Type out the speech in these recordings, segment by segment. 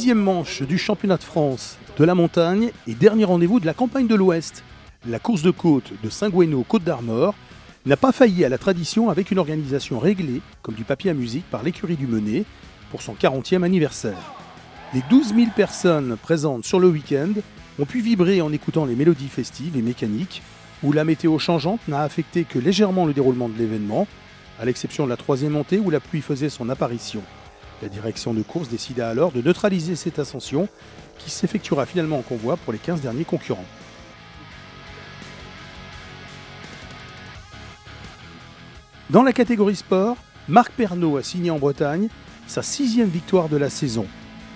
Dixième manche du championnat de France de la montagne et dernier rendez-vous de la campagne de l'Ouest. La course de côte de Saint-Gouénot-Côte d'Armor n'a pas failli à la tradition avec une organisation réglée, comme du papier à musique, par l'écurie du Menet pour son 40e anniversaire. Les 12 000 personnes présentes sur le week-end ont pu vibrer en écoutant les mélodies festives et mécaniques, où la météo changeante n'a affecté que légèrement le déroulement de l'événement, à l'exception de la troisième montée où la pluie faisait son apparition. La direction de course décida alors de neutraliser cette ascension, qui s'effectuera finalement en convoi pour les 15 derniers concurrents. Dans la catégorie sport, Marc Pernaut a signé en Bretagne sa 6e victoire de la saison,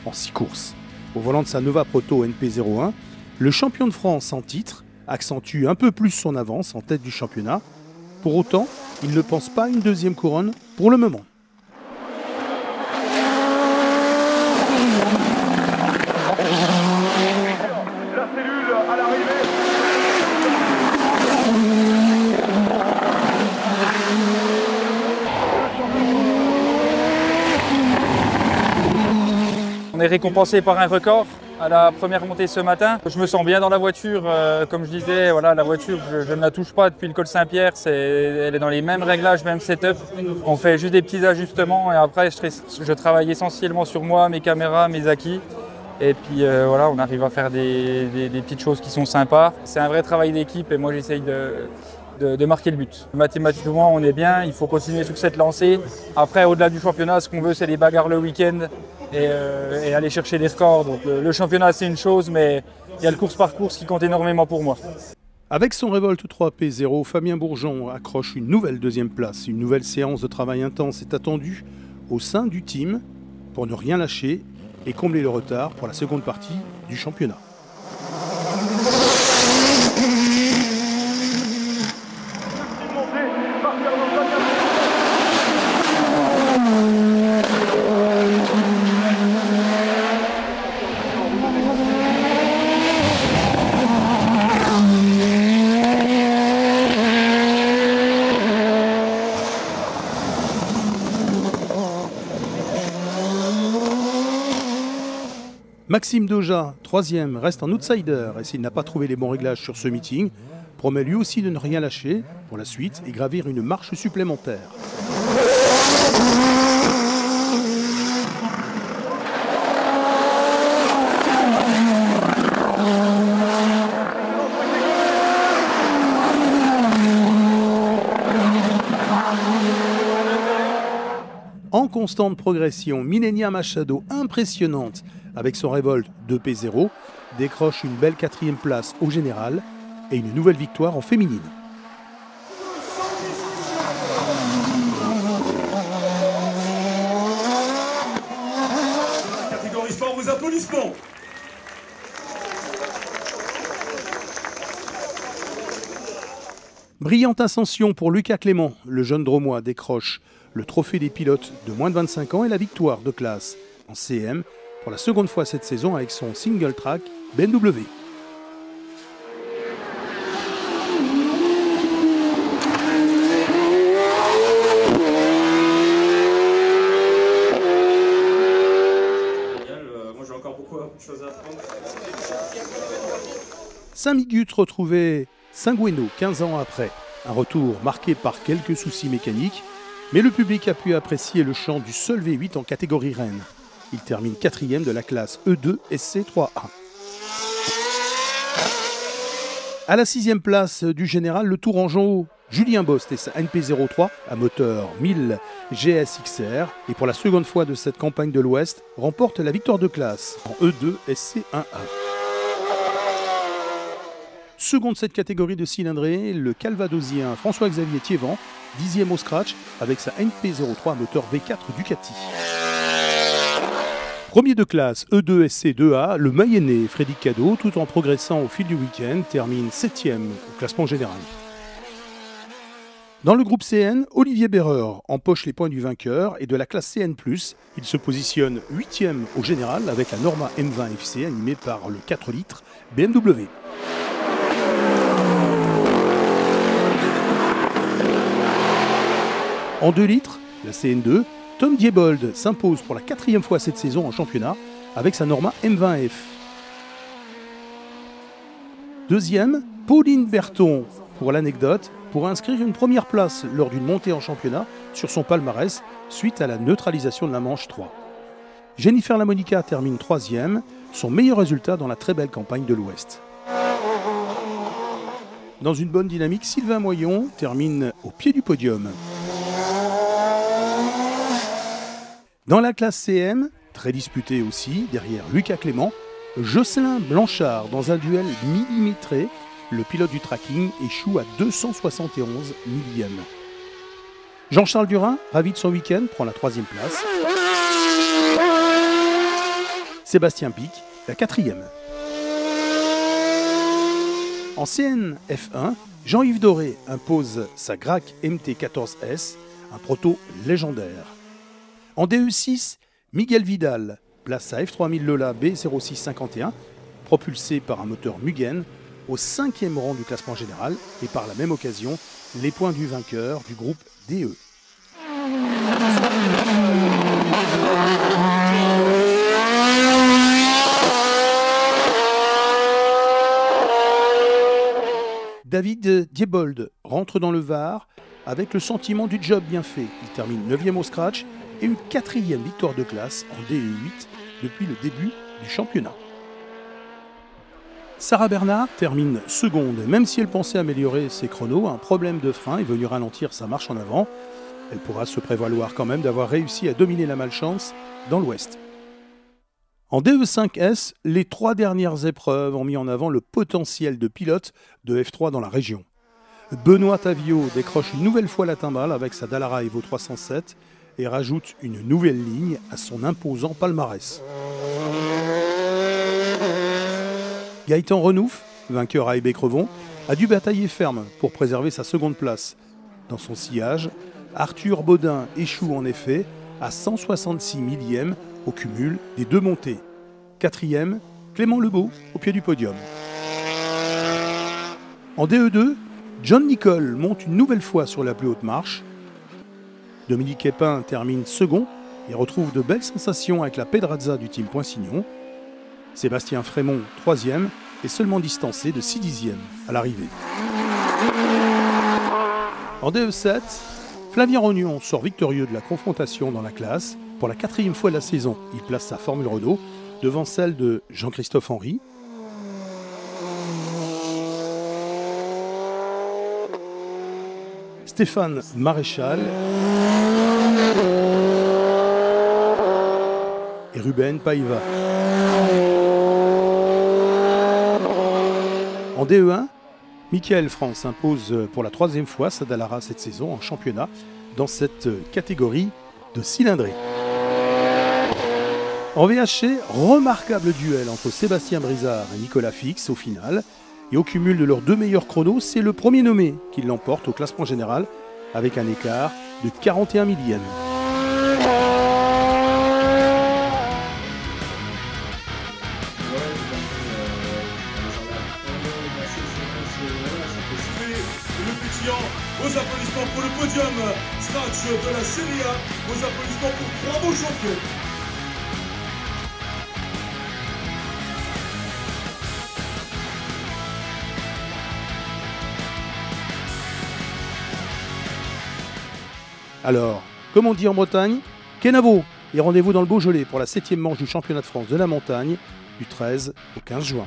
en 6 courses. Au volant de sa Nova Proto NP01, le champion de France en titre accentue un peu plus son avance en tête du championnat. Pour autant, il ne pense pas à une deuxième couronne pour le moment. La cellule à l'arrivée. On est récompensé par un record à la première montée ce matin. Je me sens bien dans la voiture, comme je disais, voilà, la voiture je ne la touche pas depuis le col Saint-Pierre, elle est dans les mêmes réglages, même setup. On fait juste des petits ajustements et après je travaille essentiellement sur moi, mes caméras, mes acquis. Et puis voilà, on arrive à faire des petites choses qui sont sympas. C'est un vrai travail d'équipe et moi j'essaye de marquer le but. Mathématiquement on est bien, il faut continuer sur cette lancée. Après au-delà du championnat, ce qu'on veut c'est les bagarres le week-end et aller chercher des records. Donc le championnat c'est une chose, mais il y a le course par course qui compte énormément pour moi. Avec son Revolt 3P0, Fabien Bourgeon accroche une nouvelle deuxième place. Une nouvelle séance de travail intense est attendue au sein du team pour ne rien lâcher et combler le retard pour la seconde partie du championnat. Maxime Doja, 3e, reste en outsider et s'il n'a pas trouvé les bons réglages sur ce meeting, promet lui aussi de ne rien lâcher pour la suite et gravir une marche supplémentaire. En constante progression, Millenia Machado, impressionnante avec son Revolt 2P0, décroche une belle 4e place au général et une nouvelle victoire en féminine. Catégorie sport, vos applaudissements. Brillante ascension pour Lucas Clément, le jeune Dromois décroche le trophée des pilotes de moins de 25 ans et la victoire de classe en CM pour la seconde fois cette saison avec son single track BMW. Moi j'ai encore beaucoup de choses à apprendre. Saint-Migut retrouvait Saint-Gouénot 15 ans après. Un retour marqué par quelques soucis mécaniques, mais le public a pu apprécier le chant du seul V8 en catégorie Rennes. Il termine 4e de la classe E2 SC3A. À la 6e place du général, le Tourangeau Julien Bost et sa NP03 à moteur 1000 GSXR et pour la seconde fois de cette campagne de l'Ouest remporte la victoire de classe en E2 SC1A. Second de cette catégorie de cylindrée, le Calvadosien François-Xavier Thiévan, 10e au scratch avec sa NP03 à moteur V4 Ducati. Premier de classe E2SC2A, le Mayennais Frédéric Cadeau, tout en progressant au fil du week-end, termine 7e au classement général. Dans le groupe CN, Olivier Berreur empoche les points du vainqueur et de la classe CN+, il se positionne 8e au général avec la Norma M20 FC animée par le 4 litres BMW. En 2 litres, la CN2, Tom Diebold s'impose pour la 4e fois cette saison en championnat avec sa Norma M20F. Deuxième, Pauline Berton, pour l'anecdote, pour inscrire une première place lors d'une montée en championnat sur son palmarès suite à la neutralisation de la manche 3. Jennifer Lamonica termine troisième, son meilleur résultat dans la très belle campagne de l'Ouest. Dans une bonne dynamique, Sylvain Moyon termine au pied du podium. Dans la classe CM, très disputée aussi, derrière Lucas Clément, Jocelyn Blanchard, dans un duel millimétré, le pilote du tracking échoue à 271 millièmes. Jean-Charles Durin, ravi de son week-end, prend la troisième place. Sébastien Pic, la quatrième. En CNF1, Jean-Yves Doré impose sa Grac MT14S, un proto légendaire. En DE6, Miguel Vidal place sa F3000 Lola B0651, propulsée par un moteur Mugen, au 5e rang du classement général et par la même occasion, les points du vainqueur du groupe DE. David Diebold rentre dans le Var avec le sentiment du job bien fait. Il termine 9e au scratch et une 4e victoire de classe en DE8 depuis le début du championnat. Sarah Bernard termine seconde. Même si elle pensait améliorer ses chronos, un problème de frein est venu ralentir sa marche en avant. Elle pourra se prévaloir quand même d'avoir réussi à dominer la malchance dans l'Ouest. En DE5S, les 3 dernières épreuves ont mis en avant le potentiel de pilote de F3 dans la région. Benoît Tavio décroche une nouvelle fois la timbale avec sa Dallara Evo 307 et rajoute une nouvelle ligne à son imposant palmarès. Gaëtan Renouf, vainqueur à Hébé-Crevon, a dû batailler ferme pour préserver sa seconde place. Dans son sillage, Arthur Baudin échoue en effet à 166 millièmes au cumul des 2 montées. 4e, Clément Lebeau au pied du podium. En DE2, John Nicole monte une nouvelle fois sur la plus haute marche. Dominique Épin termine second et retrouve de belles sensations avec la Pedrazza du team Poinsignon. Sébastien Frémont, 3e, est seulement distancé de 6 dixièmes à l'arrivée. En DE7, Flavien Rognon sort victorieux de la confrontation dans la classe. Pour la 4e fois de la saison, il place sa Formule Renault devant celle de Jean-Christophe Henry. Stéphane Maréchal et Ruben Paiva. En DE1, Michael France s'impose pour la 3e fois sa Dallara cette saison en championnat dans cette catégorie de cylindrée. En VHC, remarquable duel entre Sébastien Brizard et Nicolas Fix au final. Et au cumul de leurs 2 meilleurs chronos, c'est le premier nommé qui l'emporte au classement général avec un écart de 41 millièmes. Le pétillant, vos applaudissements pour le podium scratch de la Serie A, vos applaudissements pour 3 beaux champions. Alors, comme on dit en Bretagne, Kenavo et rendez-vous dans le Beaujolais pour la 7e manche du championnat de France de la montagne du 13 au 15 juin.